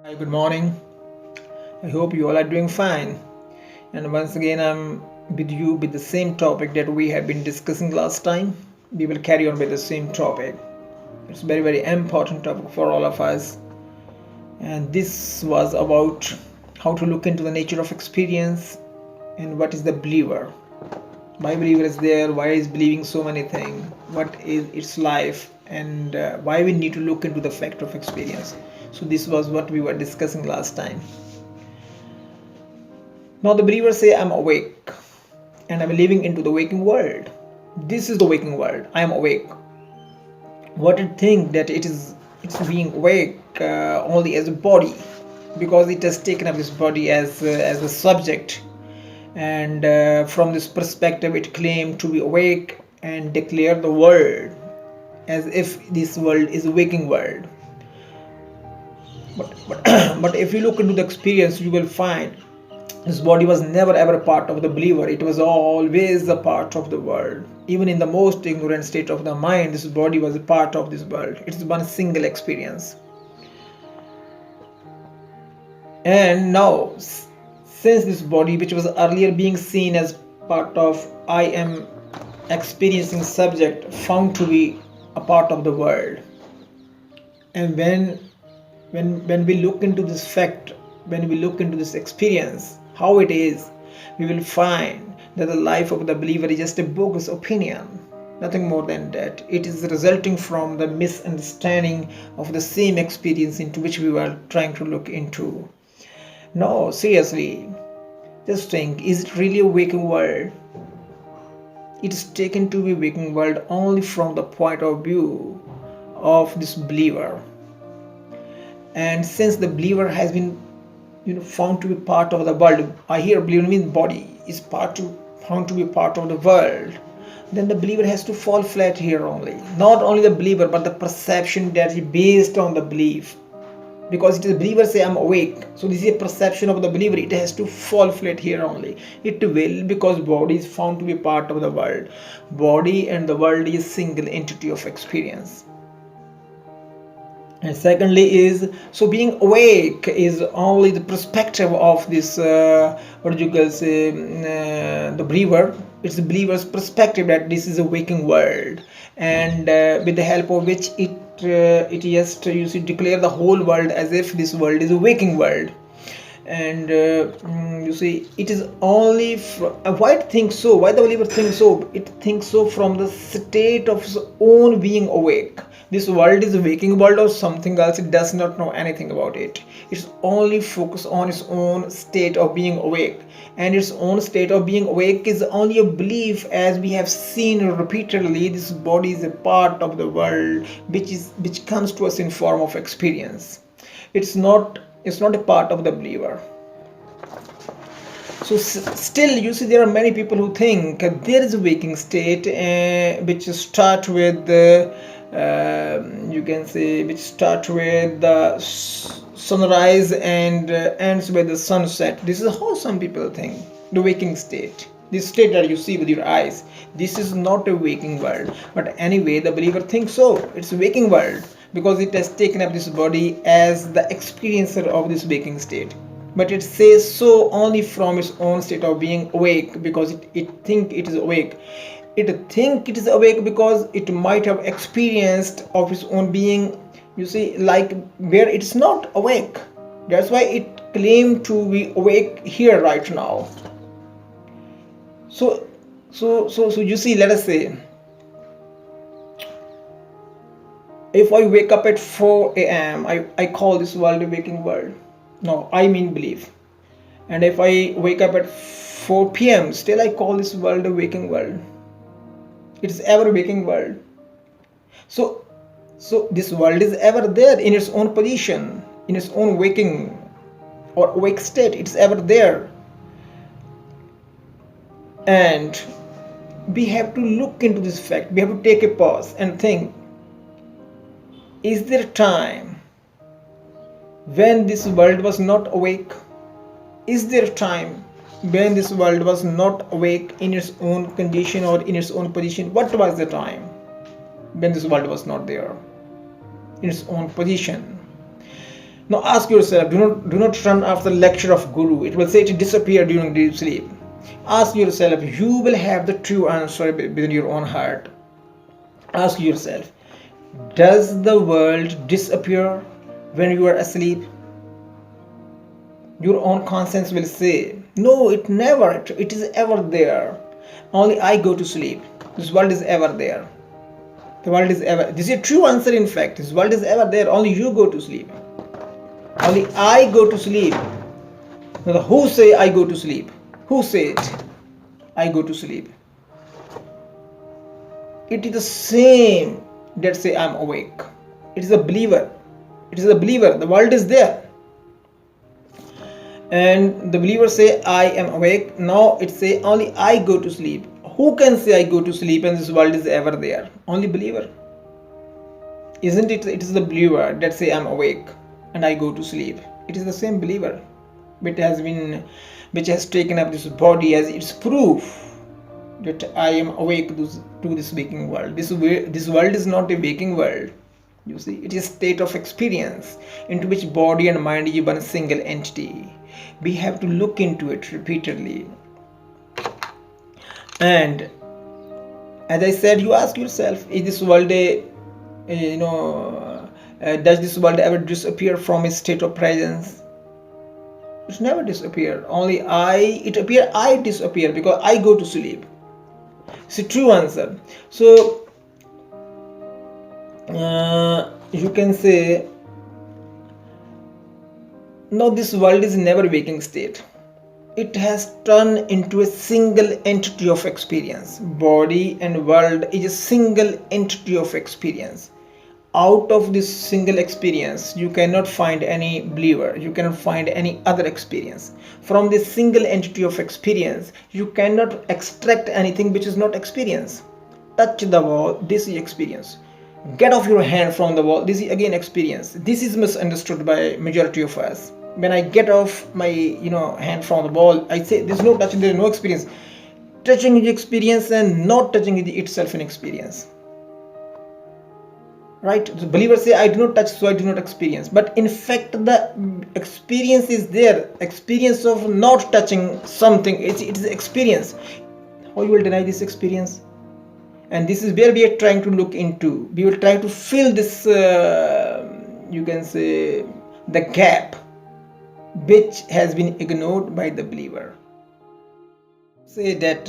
Hi, good morning. I hope you all are doing fine. And once again, I'm with you with the same topic that we have been discussing last time. We will carry on with the same topic. It's very, very important topic for all of us. And this was about how to look into the nature of experience and what is the believer. Why believer is there? Why is believing so many things? What is its life? And why we need to look into the fact of experience. So this was what we were discussing last time. Now the believers say, I'm awake and I'm living into the waking world. This is the waking world. I am awake. What it think that it's being awake only as a body, because it has taken up this body as a subject, and from this perspective it claimed to be awake and declare the world as if this world is a waking world. But but if you look into the experience, you will find this body was never ever a part of the believer. It was always a part of the world. Even in the most ignorant state of the mind, this body was a part of this world. It's one single experience. And now, since this body, which was earlier being seen as part of I am experiencing subject, found to be a part of the world. And when we look into this fact, when we look into this experience, how it is, we will find that the life of the believer is just a bogus opinion, nothing more than that. It is resulting from the misunderstanding of the same experience into which we were trying to look into. No, seriously, just think, is it really a waking world? It is taken to be waking world only from the point of view of this believer. And since the believer has been found to be part of the world, I hear believer means body is found to be part of the world, then the believer has to fall flat here only. Not only the believer, but the perception that is based on the belief. Because it is the believer say I'm awake, so this is a perception of the believer. It has to fall flat here only. It will, because body is found to be part of the world. Body and the world is single entity of experience. And secondly is, so being awake is only the perspective of this what you can say, the believer. It's the believer's perspective that this is a waking world, and with the help of which it just declare the whole world as if this world is a waking world. And it is only why it thinks so, why the believer thinks so. It thinks so from the state of his own being awake. This world is a waking world or something else. It does not know anything about it. It's only focused on its own state of being awake, and its own state of being awake is only a belief. As we have seen repeatedly, this body is a part of the world which comes to us in form of experience. It's not a part of the believer. So still, there are many people who think there is a waking state, which start with which start with the sunrise and ends with the sunset. This is how some people think the waking state. This state that you see with your eyes, this is not a waking world. But anyway, the believer thinks so. It's a waking world because it has taken up this body as the experiencer of this waking state. But it says so only from its own state of being awake, because it think it is awake. It think it is awake because it might have experienced of its own being, like where it's not awake. That's why it claimed to be awake here right now. So let us say, if I wake up at 4 a.m., I call this world a waking world. No, I mean belief. And if I wake up at 4 p.m., still I call this world a waking world. It's ever waking world. So this world is ever there in its own position, in its own waking or awake state. It's ever there. And we have to look into this fact. We have to take a pause and think, is there a time when this world was not awake? Is there a time when this world was not awake in its own condition or in its own position? What was the time when this world was not there in its own position? Now ask yourself, do not run after the lecture of Guru. It will say to disappear during deep sleep. Ask yourself, you will have the true answer within your own heart. Ask yourself, does the world disappear when you are asleep? Your own conscience will say, no, it never, it is ever there. Only I go to sleep. This world is ever there. The world is ever. This is a true answer, in fact. This world is ever there. Only you go to sleep. Only I go to sleep. Now, who say I go to sleep? Who say it? I go to sleep. It is the same that say I am awake. It is a believer. It is a believer. The world is there. And the believer say I am awake. Now it say only I go to sleep. Who can say I go to sleep and this world is ever there? Only believer. Isn't it? It is the believer that say I am awake and I go to sleep. It is the same believer which has taken up this body as its proof that I am awake to this waking world. This world is not a waking world. You see, it is a state of experience into which body and mind is one single entity. We have to look into it repeatedly. And as I said, you ask yourself, is this world does this world ever disappear from its state of presence? It's never disappear. Only I disappear because I go to sleep. It's a true answer. So you can say, no, this world is never waking state. It has turned into a single entity of experience. Body and world is a single entity of experience. Out of this single experience, you cannot find any believer. You cannot find any other experience. From this single entity of experience, you cannot extract anything which is not experience. Touch the wall, this is experience. Get off your hand from the wall, this is again experience. This is misunderstood by majority of us. When I get off my hand from the wall, I say there's no touching, there's no experience. Touching is experience and not touching is itself an experience. Right? The believers say I do not touch, so I do not experience. But in fact, the experience is there. Experience of not touching something, it is experience. How you will deny this experience? And this is where we are trying to look into. We will try to fill this, you can say, the gap which has been ignored by the believer. Say that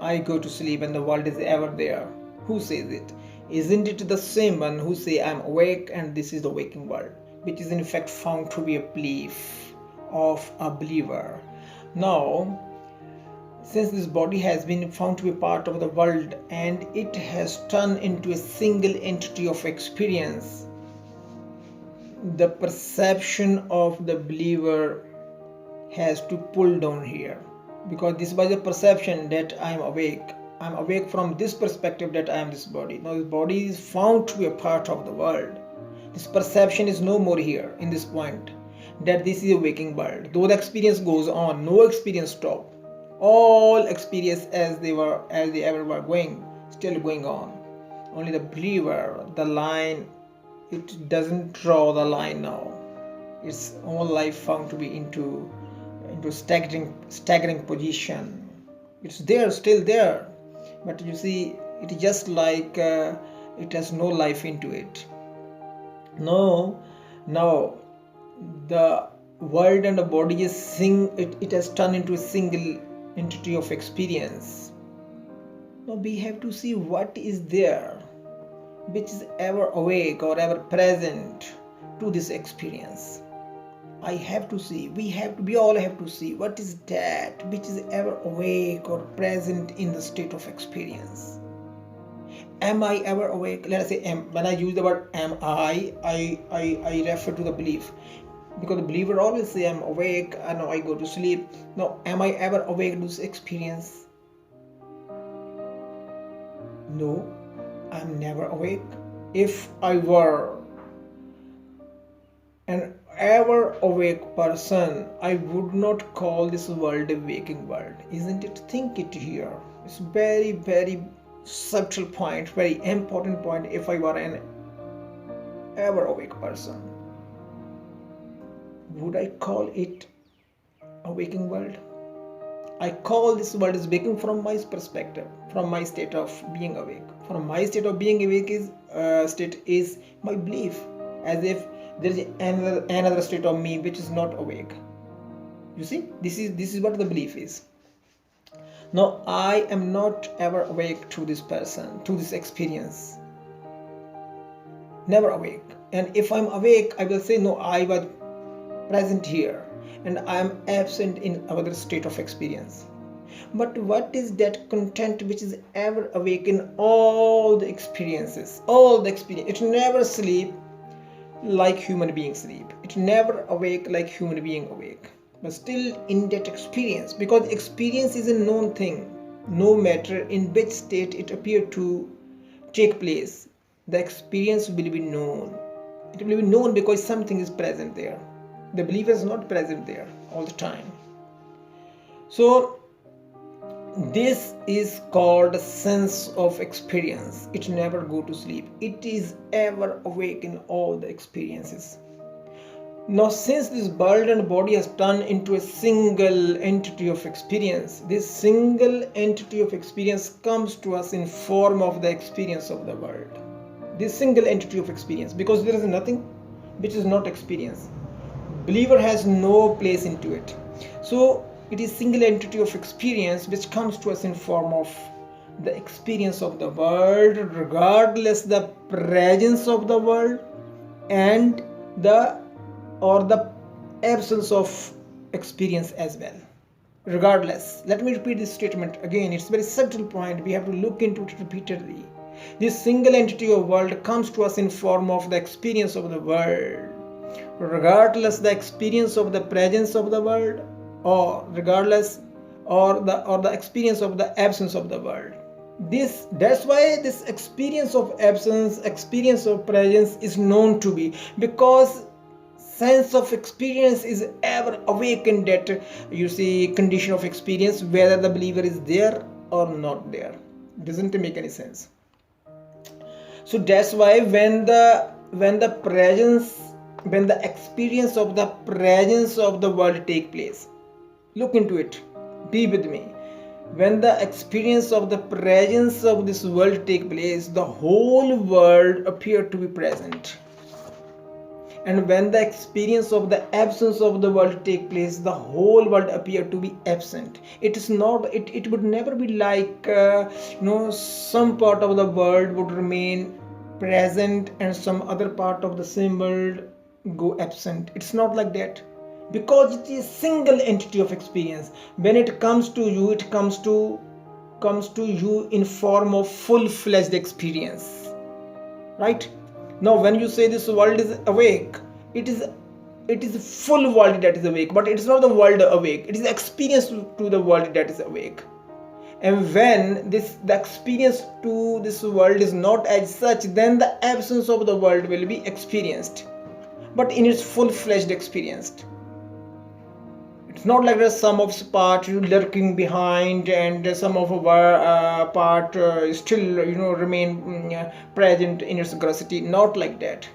I go to sleep and the world is ever there. Who says it? Isn't it the same one who say I am awake and this is the waking world, which is in fact found to be a belief of a believer. Now, since this body has been found to be part of the world and it has turned into a single entity of experience, the perception of the believer has to pull down here, because this was a perception that I am awake. I'm awake from this perspective that I am this body. Now this body is found to be a part of the world. This perception is no more here in this point that this is a waking world. Though the experience goes on, no experience stop. All experience as they ever were going, still going on. Only the believer, the line, it doesn't draw the line now. Its own life found to be into staggering position. It's there, still there. But you see, it is just like it has no life into it. No, now the world and the body is it has turned into a single entity of experience. Now we have to see what is there, which is ever awake or ever present to this experience. I have to see, we all have to see what is that which is ever awake or present in the state of experience. Am I ever awake? Let us say when I use the word am I refer to the belief, because the believer always say I'm awake and I go to sleep. Now, am I ever awake to this experience? No, I'm never awake. If I were an ever awake person, I would not call this world a waking world. Isn't it? Think it here. It's very, very subtle point, very important point. If I were an ever awake person, Would I call it a waking world? I call this world as waking from my perspective, from my state of being awake. From my state of being awake is state is my belief, as if there is another state of me which is not awake. You see, this is what the belief is. Now I am not ever awake to this person, to this experience. Never awake. And if I'm awake, I will say no, I was present here and I am absent in other state of experience. But what is that content which is ever awake in all the experiences? All the experience. It never sleep like human beings sleep. It never awake like human being awake. But still in that experience, because experience is a known thing, no matter in which state it appear to take place, the experience will be known. It will be known because something is present there. The believer is not present there all the time. So this is called a sense of experience. It never go to sleep. It is ever awake in all the experiences. Now since this world and body has turned into a single entity of experience, this single entity of experience comes to us in form of the experience of the world. This single entity of experience, because there is nothing which is not experience. Believer has no place into it. So it is single entity of experience which comes to us in form of the experience of the world, regardless the presence of the world and the absence of experience as well. Regardless, let me repeat this statement again. It's a very subtle point. We have to look into it repeatedly. This single entity of world comes to us in form of the experience of the world, regardless the experience of the presence of the world, or regardless or the experience of the absence of the world. That's why this experience of absence, experience of presence is known to be, because sense of experience is ever awakened, that you see condition of experience, whether the believer is there or not there. Doesn't make any sense. So that's why when the experience of the presence of the world take place, look into it, be with me. When the experience of the presence of this world take place, the whole world appear to be present. And when the experience of the absence of the world take place, the whole world appear to be absent. It is not. It would never be like some part of the world would remain present and some other part of the same world go absent. It's not like that, because it is single entity of experience. When it comes to you, it comes to you in form of full-fledged experience, right? Now when you say this world is awake, it is a full world that is awake, but it is not the world awake. It is experience to the world that is awake. And when the experience to this world is not as such, then the absence of the world will be experienced, but in its full-fledged experience. It's not like there's some of part lurking behind and some of our part still remain present in its grossity. Not like that.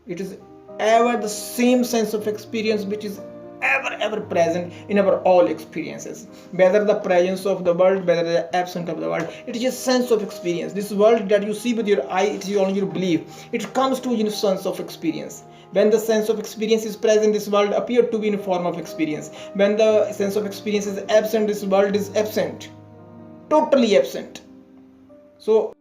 It is ever the same sense of experience which is ever present in our all experiences, whether the presence of the world, whether the absence of the world. It is a sense of experience. This world that you see with your eye, it is only your belief. It comes to you in sense of experience. When the sense of experience is present, this world appears to be in a form of experience. When the sense of experience is absent, this world is absent, totally absent. So